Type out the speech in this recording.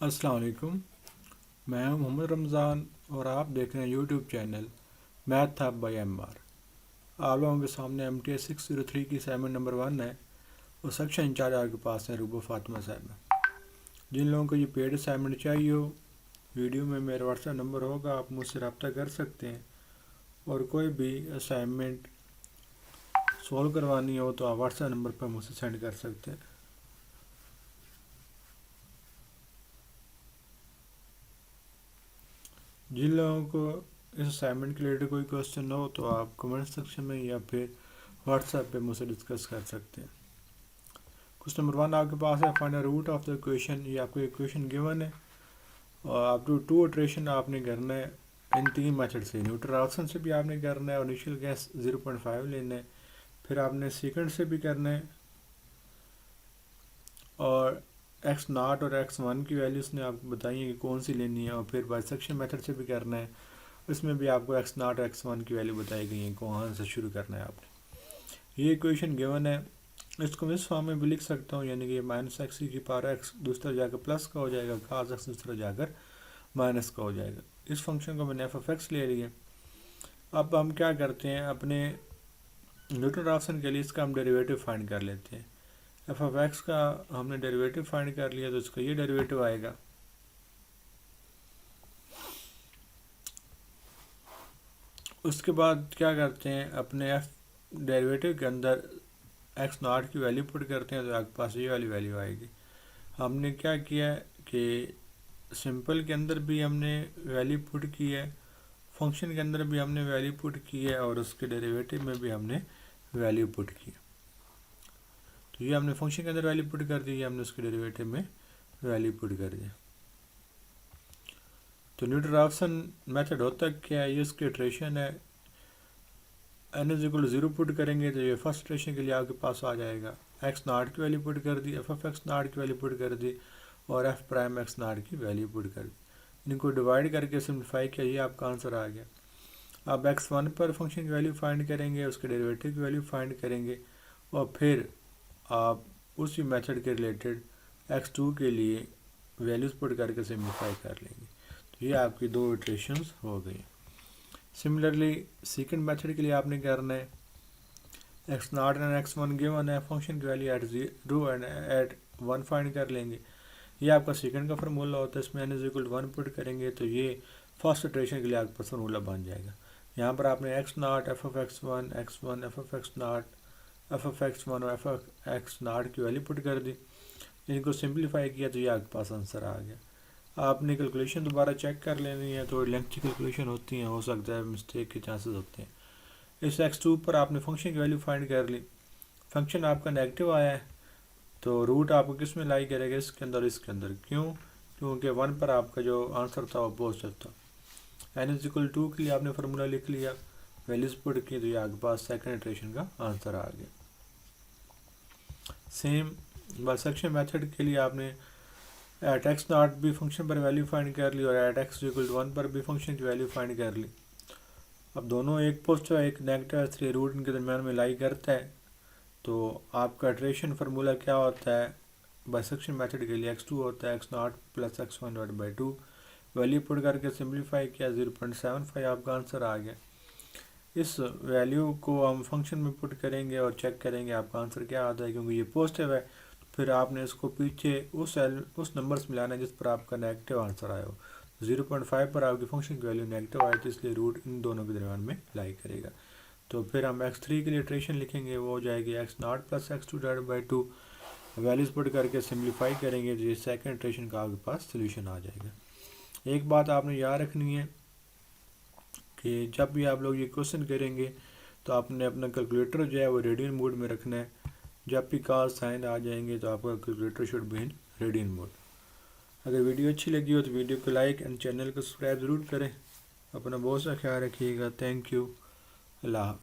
अस्सलाम वालेकुम। मैं हूं मोहम्मद रमज़ान और आप देख रहे हैं YouTube channel math hub by Mr. आप लोगों के सामने MTA 603 की असाइनमेंट नंबर 1 है और सेक्शन इंचार्ज आपके पास है रूबो फातिमा साहब। जिन लोगों को ये पेड असाइनमेंट चाहिए हो, वीडियो में मेरा व्हाट्सएप नंबर होगा, आप मुझसे रब्ता कर सकते हैं। और कोई भी असाइनमेंट सॉल्व करवानी हो तो आप व्हाट्सएप नंबर पर मुझसे सेंड कर सकते हैं। जिन लोगों को इस असाइनमेंट के रिलेटेड कोई क्वेश्चन हो तो आप कमेंट सेक्शन में या फिर व्हाट्सएप पे मुझसे डिस्कस कर सकते हैं। क्वेश्चन नंबर 1 आपके पास है, find the root of the equation. ये आपको इक्वेशन गिवन है और आप टू इटरेशन आपने करना है इन 3 मेथड से। न्यूटन-राफसन से भी आपने करना है और इनिशियल गैस 0.5 लेना है, फिर आपने सेकंड से भी करना है और x0 और x1 की वैल्यूज़ ने आपको बताई है कि कौन सी लेनी है, और फिर बाइसेक्शन मेथड से भी करना है, इसमें भी आपको x0 और x1 की वैल्यू बताई गई है, कहाँ से शुरू करना है आपने। ये इक्वेशन गिवन है, इसको मैं इस फॉर्म में भी लिख सकता हूँ, यानी कि -x दूसरा जाकर प्लस का हो जाएगा, cos x दूसरा जाकर माइनस का हो जाएगा। इस फंक्शन को मैंने f(x) ले लिया। अब हम क्या करते हैं, अपने न्यूटन-राफसन के लिए इसका हम डेरिवेटिव फाइंड कर लेते हैं। f(x) का हमने डेरिवेटिव फाइंड कर लिया तो इसका ये डेरिवेटिव आएगा। उसके बाद क्या करते हैं, अपने f डेरिवेटिव के अंदर x0 की वैल्यू पुट करते हैं तो आपके पास ये वाली वैल्यू आएगी। हमने क्या किया है कि सिंपल के अंदर भी हमने वैल्यू पुट की है, फंक्शन के अंदर भी हमने वैल्यू पुट की है और उसके डेरिवेटिव में भी हमने वैल्यू पुट की है। तो ये हमने फंक्शन के अंदर वैल्यू पुट कर दी, हमने उसके डेरिवेटिव में वैल्यू पुट कर दिया। तो न्यूटन-राफसन मेथड होता क्या है, ये उसकी इटरेशन है। n=0 पुट करेंगे तो ये फर्स्ट इटरेशन के लिए आपके पास आ जाएगा। x0 की वैल्यू पुट कर दी, f(x0) की वैल्यू पुट कर दी और f(x0) की वैल्यू पुट कर दी। इनको डिवाइड करके सिंप्लीफाई किया, ये आपका आंसर आ गया। अब x1 पर फंक्शन की वैल्यू फाइंड करेंगे, उसके डेरिवेटिव की वैल्यू फाइंड करेंगे और फिर आप उसी मेथड के रिलेटेड x2 के लिए वैल्यूज़ पुट करके सिंप्लीफाई कर लेंगे। तो ये आपकी 2 इटरेशंस हो गई। सिमिलरली सेकंड मेथड के लिए आपने करना है, x0 एंड x1 गिवन है, फंक्शन की value at 0 and at 1 find कर लेंगे। ये आपका सेकंड का फार्मूला होता है, इसमें n=1 पुट करेंगे तो ये फर्स्ट इटरेशन के लिए आपका फार्मूला बन जाएगा। यहाँ पर आपने x0, f(x1), x1, f(x0), f(x1) और f(x0) की वैल्यू पुट कर दी, इनको सिंप्लीफाई किया तो ये आपके पास आंसर आ गया। आपने कैलकुलेशन दोबारा चेक कर लेनी है, थोड़ी लेंथी कैलकुलेशन होती हैं, हो सकता है मिस्टेक के चांसेस होते हैं। इस x2 पर आपने फंक्शन की वैल्यू फाइंड कर ली, फंक्शन आपका नेगेटिव आया है तो रूट आपको किस में लाई करेगा, इसके अंदर, इसके अंदर। क्यों? क्योंकि 1 पर आपका जो आंसर था वो पॉजिटिव था। n=2 के लिए आपने फार्मूला लिख लिया, वैल्यूज पुट की तो ये आपके पास सेकंड इटरेशन का आंसर आ गया। सेम बाइसेक्शन मेथड के लिए आपने एट x0 भी फंक्शन पर वैल्यू फाइंड कर ली और एट x=1 पर भी फंक्शन की वैल्यू फाइंड कर ली। अब दोनों एक पॉजिटिव एक नेगेटिव, इसलिए रूट इनके दरमियान में लाई करता है। तो आपका इटरेशन फार्मूला क्या होता है बाइसेक्शन मेथड के लिए, x2 होता है x0 + x1/2। वैल्यू पुट करके सिंप्लीफाई किया, 0.75 आपका आंसर आ गया। इस वैल्यू को हम फंक्शन में पुट करेंगे और चेक करेंगे आपका आंसर क्या आता है। क्योंकि ये पॉजिटिव है फिर आपने इसको पीछे उस नंबर से मिलाना है जिस पर आपका नेगेटिव आंसर आया हो। 0.5 पर आपकी फंक्शन की वैल्यू नेगेटिव आई थी, इसलिए रूट इन दोनों के दरमियान में लाई करेगा। तो फिर हम x3 के लिए इटरेशन लिखेंगे, वो हो जाएगी x0 + x2/2। वैल्यूज़ पुट करके सिंप्लीफाई करेंगे तो ये सेकंड इटरेशन का आपके पास सोल्यूशन आ जाएगा। एक बात आपने याद रखनी है कि जब भी आप लोग ये क्वेश्चन करेंगे तो आपने अपना कैलकुलेटर जो है वो रेडियन मोड में रखना है। जब भी कॉस साइन आ जाएंगे तो आपका calculator should be in radian mode. अगर वीडियो अच्छी लगी हो तो वीडियो को लाइक एंड चैनल को सब्सक्राइब ज़रूर करें। अपना बहुत सा ख्याल रखिएगा। Thank you. अल्लाह।